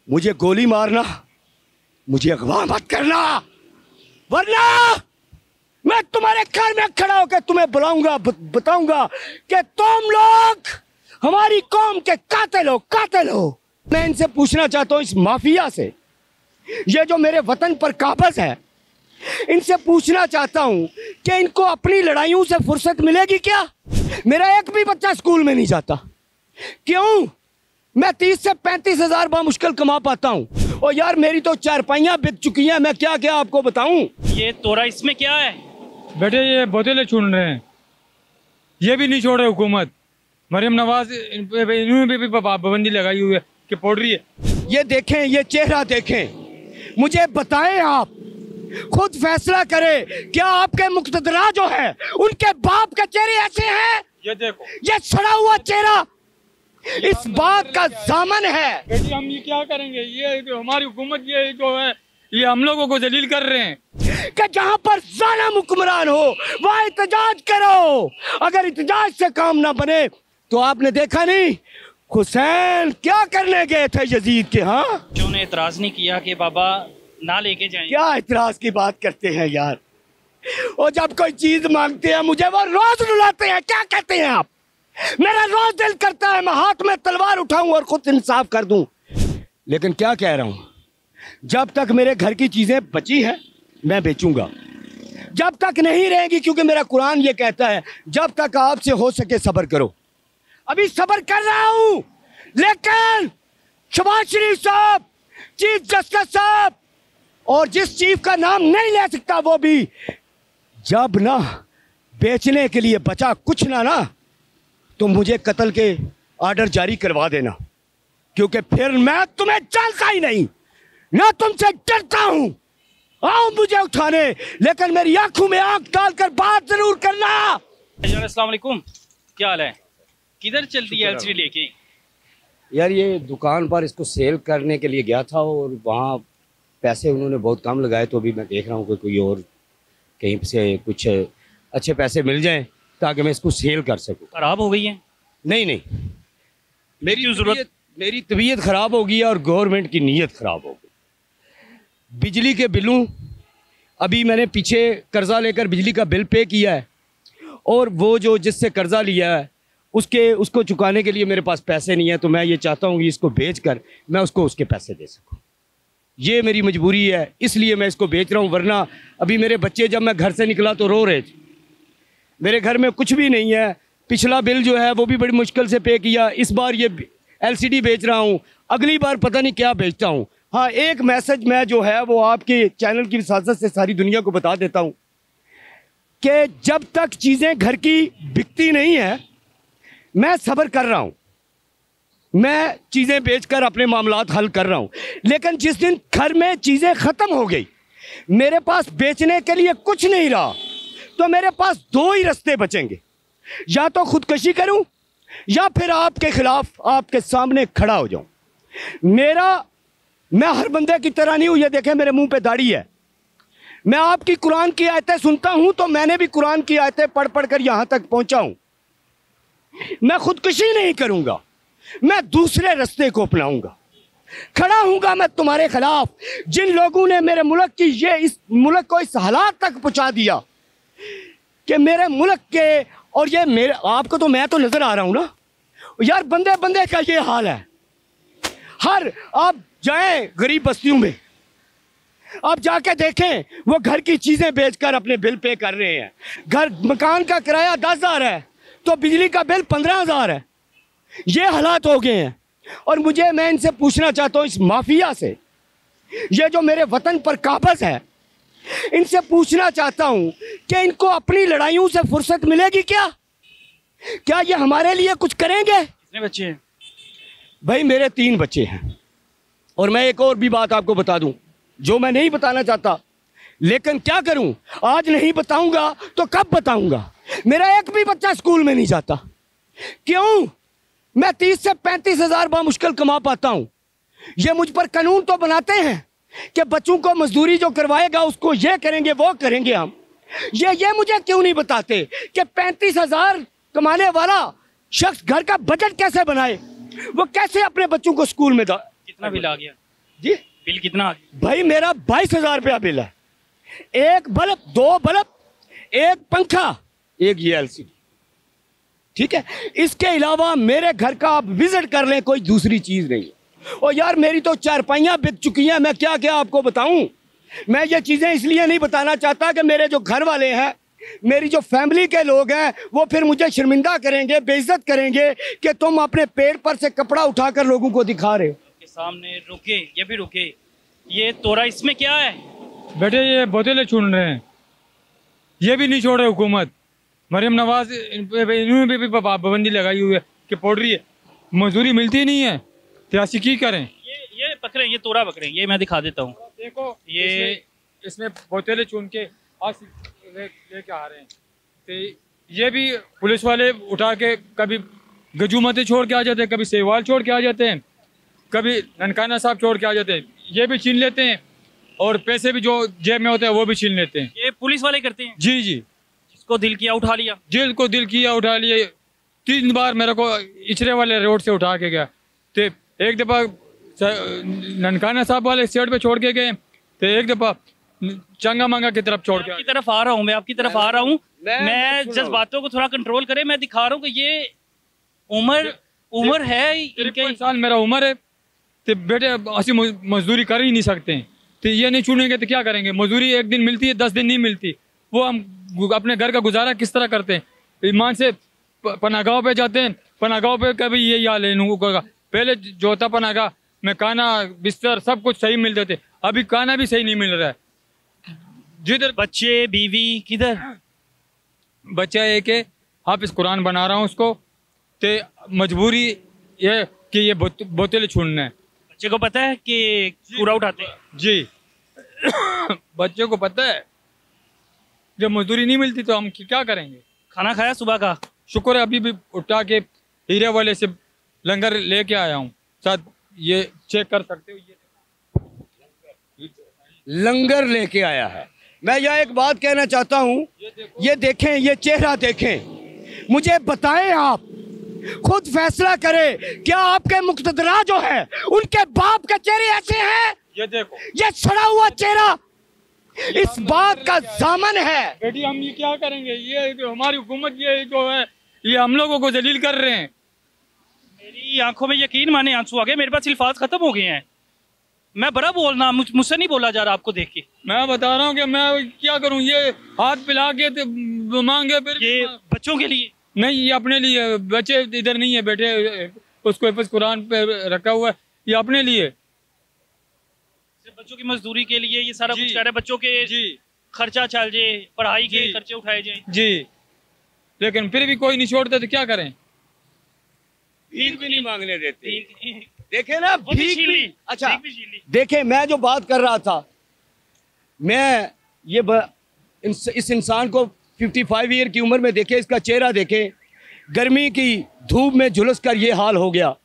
मुझे गोली मारना, मुझे अगवा मत करना, वरना मैं तुम्हारे घर में खड़ा होकर तुम्हें बुलाऊंगा, बताऊंगा कि तुम लोग हमारी कौम के कातिल हो। मैं इनसे पूछना चाहता हूं, इस माफिया से, ये जो मेरे वतन पर काबज है, इनसे पूछना चाहता हूं कि इनको अपनी लड़ाइयों से फुर्सत मिलेगी क्या? मेरा एक भी बच्चा स्कूल में नहीं जाता। क्यों? मैं 30 से 35 हजार बामुश्किल कमा पाता हूं, और यार मेरी तो चारपाइयां बिक चुकी हैं। मैं क्या क्या आपको बताऊं? ये तोरा इसमें क्या है बेटे? ये बोतलें छून रहे हैं, ये भी नहीं छोड़ रहे हुकूमत। मरियम नवाज इन्होंने भी पाबंदी लगाई हुई है कि पढ़ रही है। ये देखें, ये चेहरा देखें, मुझे बताएं, आप खुद फैसला करें, क्या आपके मुक्तदरा जो है उनके बाप के चेहरे ऐसे हैं? ये देखो, ये सड़ा हुआ चेहरा इस बात का जामन है। बेटी हम ये क्या करेंगे? ये जो हमारी हुकूमत ये जो है, ये हम लोगों को जलील कर रहे हैं कि जहां पर जालिम हुक्मरान हो वहां एहतजाज करो। अगर एहतजाज से काम ना बने तो आपने देखा नहीं हुसैन क्या करने गए थे यजीद के। हाँ, बच्चों ने एतराज नहीं किया कि बाबा ना लेके जाएं। क्या एतराज की बात करते हैं यार? और जब कोई चीज मांगते हैं मुझे, वो रोज रुलाते हैं। क्या कहते हैं आप? मेरा रोज दिल करता है मैं हाथ में तलवार उठाऊं और खुद इंसाफ कर दूं, लेकिन क्या कह रहा हूं, जब तक मेरे घर की चीजें बची हैं मैं बेचूंगा, जब तक नहीं रहेंगी, क्योंकि मेरा कुरान ये कहता है जब तक आपसे हो सके सब्र करो। अभी सब्र कर रहा हूं, लेकिन शहबाज शरीफ साहब, चीफ जस्टिस साहब, और जिस चीफ का नाम नहीं ले सकता वो भी, जब ना बेचने के लिए बचा कुछ ना तो मुझे कत्ल के ऑर्डर जारी करवा देना, क्योंकि फिर मैं तुम्हें जानता ही नहीं, ना तुमसे डरता हूं। आओ मुझे उठाने, लेकिन मेरी आंखों में आंख डालकर बात जरूर करना। अस्सलाम वालेकुम, क्या हाल है? किधर चलती है एलसीडी लेके? यार ये दुकान पर इसको सेल करने के लिए गया था, और वहाँ पैसे उन्होंने बहुत कम लगाए, तो अभी मैं देख रहा हूँ कि कोई और कहीं से कुछ अच्छे पैसे मिल जाएं ताकि मैं इसको सेल कर सकूं। खराब हो गई है? नहीं, मेरी तबीयत खराब हो गई है और गवर्नमेंट की नीयत खराब हो गई। बिजली के बिलों, अभी मैंने पीछे कर्जा लेकर बिजली का बिल पे किया है, और वो जो जिससे कर्जा लिया है उसको चुकाने के लिए मेरे पास पैसे नहीं है। तो मैं ये चाहता हूँ कि इसको बेचकर मैं उसको उसके पैसे दे सकूँ। ये मेरी मजबूरी है, इसलिए मैं इसको बेच रहा हूँ। वरना अभी मेरे बच्चे, जब मैं घर से निकला तो रो रहे थे। मेरे घर में कुछ भी नहीं है। पिछला बिल जो है वो भी बड़ी मुश्किल से पे किया। इस बार ये एलसीडी बेच रहा हूँ, अगली बार पता नहीं क्या बेचता हूँ। हाँ, एक मैसेज मैं जो है वो आपके चैनल की विसाजत से सारी दुनिया को बता देता हूँ कि जब तक चीज़ें घर की बिकती नहीं है मैं सब्र कर रहा हूँ, मैं चीज़ें बेचकर अपने मामलात हल कर रहा हूँ। लेकिन जिस दिन घर में चीज़ें ख़त्म हो गई, मेरे पास बेचने के लिए कुछ नहीं रहा, तो मेरे पास दो ही रास्ते बचेंगे, या तो खुदकशी करूं या फिर आपके खिलाफ आपके सामने खड़ा हो जाऊं। मैं हर बंदे की तरह नहीं हूं। ये देखें, मेरे मुंह पे दाढ़ी है। मैं आपकी कुरान की आयतें सुनता हूं, तो मैंने भी कुरान की आयतें पढ़ पढ़ कर यहां तक पहुंचा हूं। मैं खुदकशी नहीं करूंगा, मैं दूसरे रास्ते को अपनाऊंगा। खड़ा हूंगा मैं तुम्हारे खिलाफ, जिन लोगों ने मेरे मुल्क की इस मुल्क को इस हालात तक पहुंचा दिया कि मेरे मुल्क के, और ये मेरे आपको तो मैं तो नजर आ रहा हूं ना यार, बंदे बंदे का ये हाल है। आप जाएं गरीब बस्तियों में, आप जाके देखें, वो घर की चीजें बेचकर अपने बिल पे कर रहे हैं। मकान का किराया 10,000 है तो बिजली का बिल 15,000 है। ये हालात हो गए हैं। और मैं इनसे पूछना चाहता हूं, इस माफिया से, ये जो मेरे वतन पर काबज है, इनसे पूछना चाहता हूं कि इनको अपनी लड़ाइयों से फुर्सत मिलेगी क्या? क्या ये हमारे लिए कुछ करेंगे? कितने बच्चे हैं भाई? मेरे 3 बच्चे हैं। और मैं एक और भी बात आपको बता दूं जो मैं नहीं बताना चाहता, लेकिन क्या करूं, आज नहीं बताऊंगा तो कब बताऊंगा। मेरा एक भी बच्चा स्कूल में नहीं जाता। क्यों? मैं 30 से 35 हजार बामुश्किल कमा पाता हूं। ये मुझ पर कानून तो बनाते हैं कि बच्चों को मजदूरी जो करवाएगा उसको ये करेंगे वो करेंगे हम। ये मुझे क्यों नहीं बताते कि 35,000 कमाने वाला शख्स घर का बजट कैसे बनाए, वो कैसे अपने बच्चों को स्कूल में कितना बिल आ गया? जी बिल कितना आ गया? भाई मेरा 22,000 रुपया बिल है। एक बल्ब, 2 बल्ब, एक पंखा, एक ये एलसीडी, ठीक है। इसके अलावा मेरे घर का आप विजिट कर लें, कोई दूसरी चीज नहीं है। और यार मेरी तो चारपाइयाँ बिक चुकी हैं, मैं क्या क्या आपको बताऊं। मैं ये चीजें इसलिए नहीं बताना चाहता कि मेरे जो घर वाले हैं, मेरी जो फैमिली के लोग हैं, वो फिर मुझे शर्मिंदा करेंगे, बेइज्जत करेंगे कि तुम अपने पेट पर से कपड़ा उठाकर लोगों को दिखा रहे हो। के सामने रुके, ये भी रुके। ये तोड़ा इसमें क्या है? बेटे ये बोतलें छून रहे हैं, ये भी नहीं छोड़ रहे हुकूमत। मरियम नवाज इन्होंने भी पाबंदी लगाई हुई है कि पड़ रही है, मजदूरी मिलती नहीं है, त्यासी की करें। ये पकड़े, ये तोड़ा पकड़े, ये मैं दिखा देता हूँ। देखो ये इसमें बोतलें चुन के आज लेके आ रहे हैं, तो ये भी पुलिस वाले उठा के कभी गजूमते छोड़ के आ जाते हैं, कभी सेवाल छोड़ के आ जाते हैं, कभी ननकाना साहब छोड़ के आ जाते हैं, ये भी छीन लेते हैं और पैसे भी जो जेब में होते हैं वो भी छीन लेते हैं। ये पुलिस वाले करते हैं? जी जी, जिसको दिल किया उठा लिया। जेल को दिल किया उठा लिए। 3 बार मेरे को इचरे वाले रोड से उठा के गया, तो एक दफ़ा ननकाना साहब वाले साइड पे छोड़ के गए, तो एक दफ़ा चंगा मंगा की तरफ छोड़ के। आपकी तरफ आ रहा हूँ, मैं आपकी तरफ आ रहा हूँ। मैं जज्बातों को थोड़ा कंट्रोल करें। मैं दिखा रहा हूँ कि ये उम्र है इनके। 53 साल मेरा उम्र है, तो बेटे ऐसी मजदूरी कर ही नहीं सकते हैं, तो ये नहीं चुनेंगे तो क्या करेंगे। मजदूरी एक दिन मिलती है, 10 दिन नहीं मिलती, वो हम अपने घर का गुजारा किस तरह करते हैं। ईमान से पनागाह पे जाते हैं, पनागाह पे कभी यही हाल है इन लोगों का। पहले जो होता पनागाह में खाना बिस्तर सब कुछ सही मिलते थे, अभी खाना भी सही नहीं मिल रहा है। जिधर बच्चे बीवी किधर? बच्चा एक है, हाफिज कुरान बना रहा हूँ उसको, तो मजबूरी ये कि ये बोतलें छूटना है। बच्चे को पता है कि कूड़ा उठाते हैं? जी बच्चे को पता है, जब मजदूरी नहीं मिलती तो हम क्या करेंगे। खाना खाया सुबह का? शुक्र है अभी भी उठा के हीरे वाले से लंगर लेके आया हूँ, साथ ये चेक कर सकते हो, ये लंगर लेके आया है। मैं यह एक बात कहना चाहता हूँ, ये देखें, ये चेहरा देखें, मुझे बताएं, आप खुद फैसला करें, क्या आपके मुक्तदरा जो है उनके बाप के चेहरे ऐसे हैं? ये देखो, ये सड़ा हुआ चेहरा इस बात का जामन है। बेटी हम ये क्या करेंगे, ये जो हमारी हुकूमत ये जो है ये हम लोगों को जलील कर रहे हैं। मेरी आंखों में यकीन माने आंसू आ गए, मेरे पास अल्फाज खत्म हो गए हैं। मैं बड़ा बोलना, मुझसे नहीं बोला जा रहा आपको देख के। मैं बता रहा हूँ कि मैं क्या करूँ, ये हाथ पिला के तो मांगे फिर। ये बच्चों के लिए नहीं, ये अपने लिए। बच्चे इधर नहीं है बेटे, उसको हिफ्ज़ कुरान पे रखा हुआ है, ये अपने लिए। सिर्फ बच्चों की मजदूरी के लिए ये सारा कुछ कर रहे हैं, बच्चों के जी खर्चा चल जाए, पढ़ाई के खर्चे उठाए जाए। जी, लेकिन फिर भी कोई नहीं छोड़ता तो क्या करें। भीख भी नहीं मांगने देते। ठीक- देखे ना, वो भी भीख छीन भी। ली, अच्छा भीख भी छीन ली। देखे, मैं जो बात कर रहा था, मैं ये इस इंसान को 55 ईयर की उम्र में देखे, इसका चेहरा देखे, गर्मी की धूप में झुलस कर ये हाल हो गया।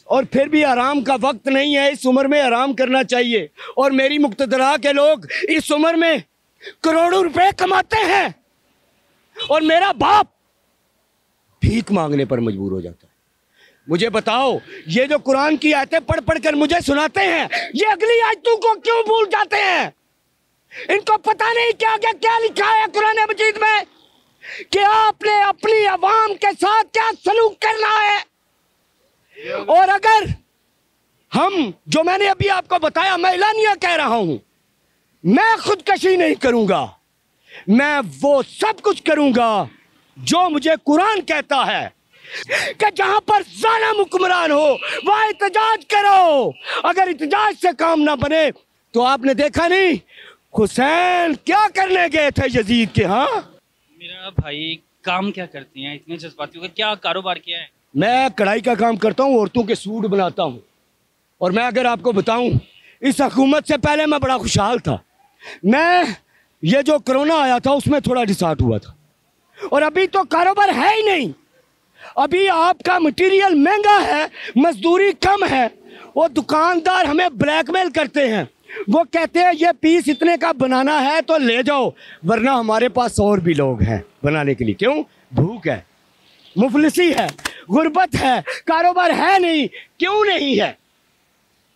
और फिर भी आराम का वक्त नहीं है, इस उम्र में आराम करना चाहिए। और मेरी मुक्तदरा के लोग इस उम्र में करोड़ों रुपए कमाते हैं और मेरा बाप भीख मांगने पर मजबूर हो जाता है। मुझे बताओ, ये जो कुरान की आयतें पढ़ पढ़ कर मुझे सुनाते हैं, ये अगली आयतों को क्यों भूल जाते हैं? इनको पता नहीं क्या क्या क्या लिखा है कुरान मजीद में कि आपने अपनी आवाम के साथ क्या सलूक करना है। और अगर हम, जो मैंने अभी आपको बताया, मैं एलानिया कह रहा हूं, मैं खुदकशी नहीं करूंगा, मैं वो सब कुछ करूंगा जो मुझे कुरान कहता है कि जहां पर जालिम हुक्मरान हो वहां एहतजाज करो। अगर एहतजाज से काम ना बने तो आपने देखा नहीं हुसैन क्या करने गए थे यजीद के। हाँ, मेरा भाई काम क्या करते हैं, इतने जज्बाती हो, क्या कारोबार किया है? मैं कढ़ाई का काम करता हूँ, औरतों के सूट बनाता हूँ। और मैं अगर आपको बताऊं, इस हुकूमत से पहले मैं बड़ा खुशहाल था। मैं ये जो कोरोना आया था उसमें थोड़ा डिसार्ट हुआ था, और अभी तो कारोबार है ही नहीं। अभी आपका मटेरियल महंगा है, मजदूरी कम है, वो दुकानदार हमें ब्लैकमेल करते हैं। वो कहते हैं ये पीस इतने का बनाना है तो ले जाओ, वरना हमारे पास और भी लोग हैं बनाने के लिए। क्यों? भूख है, मुफलिसी है, गुर्बत है, कारोबार है नहीं। क्यों नहीं है?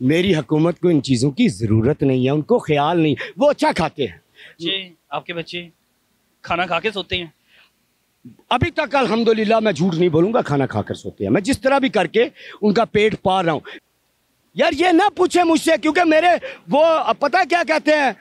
मेरी हुकूमत को इन चीज़ों की ज़रूरत नहीं है, उनको ख्याल नहीं, वो अच्छा खाते हैं। बच्चे, आपके बच्चे खाना खा के सोते हैं? अभी तक अल्हम्दुलिल्लाह, मैं झूठ नहीं बोलूंगा, खाना खाकर सोते हैं। मैं जिस तरह भी करके उनका पेट पाल रहा हूँ। यार ये ना पूछे मुझसे, क्योंकि मेरे वो पता क्या कहते हैं,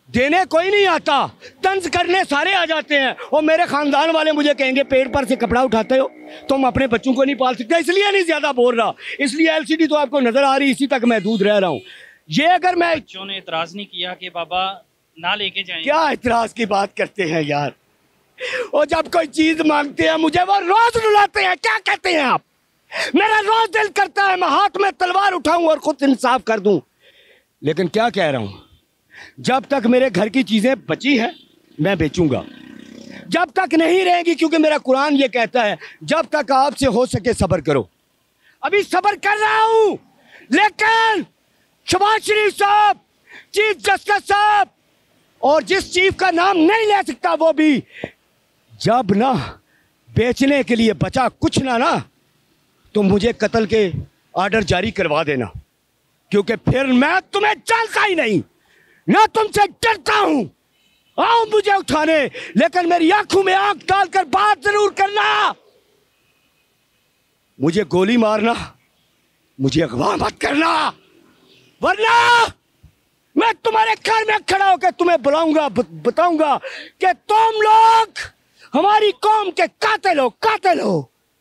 देने कोई नहीं आता, तंज करने सारे आ जाते हैं। और मेरे खानदान वाले मुझे कहेंगे पेड़ पर से कपड़ा उठाते हो, तुम अपने बच्चों को नहीं पाल सकते। इसलिए नहीं ज्यादा बोल रहा, इसलिए एलसीडी तो आपको नजर आ रही, इसी तक महदूद रह रहा हूँ। ये अगर मैं, बच्चों ने इतराज नहीं किया कि बाबा ना लेके जाएं? क्या इतराज की बात करते हैं यार, और जब कोई चीज मांगते हैं मुझे वो रोज रुलाते हैं। क्या कहते हैं आप? मेरा रोज दिल करता है मैं हाथ में तलवार उठाऊं और खुद इंसाफ कर दूं, लेकिन क्या कह रहा हूं, जब तक मेरे घर की चीजें बची हैं मैं बेचूंगा, जब तक नहीं रहेगी, क्योंकि मेरा कुरान ये कहता है जब तक आपसे हो सके सब्र करो। अभी सब्र कर रहा हूं, लेकिन शहबाज शरीफ साहब, चीफ जस्टिस साहब, और जिस चीफ का नाम नहीं ले सकता वो भी, जब ना बेचने के लिए बचा कुछ ना तो मुझे कत्ल के ऑर्डर जारी करवा देना, क्योंकि फिर मैं तुम्हें जानता ही नहीं, ना तुमसे डरता हूं। आओ मुझे उठाने, लेकिन मेरी आंखों में आंख डालकर बात जरूर करना। मुझे गोली मारना, मुझे अगवा मत करना, वरना मैं तुम्हारे घर में खड़ा होकर तुम्हें बुलाऊंगा, बताऊंगा कि तुम लोग हमारी कौम के कातिल हो, कातिल हो।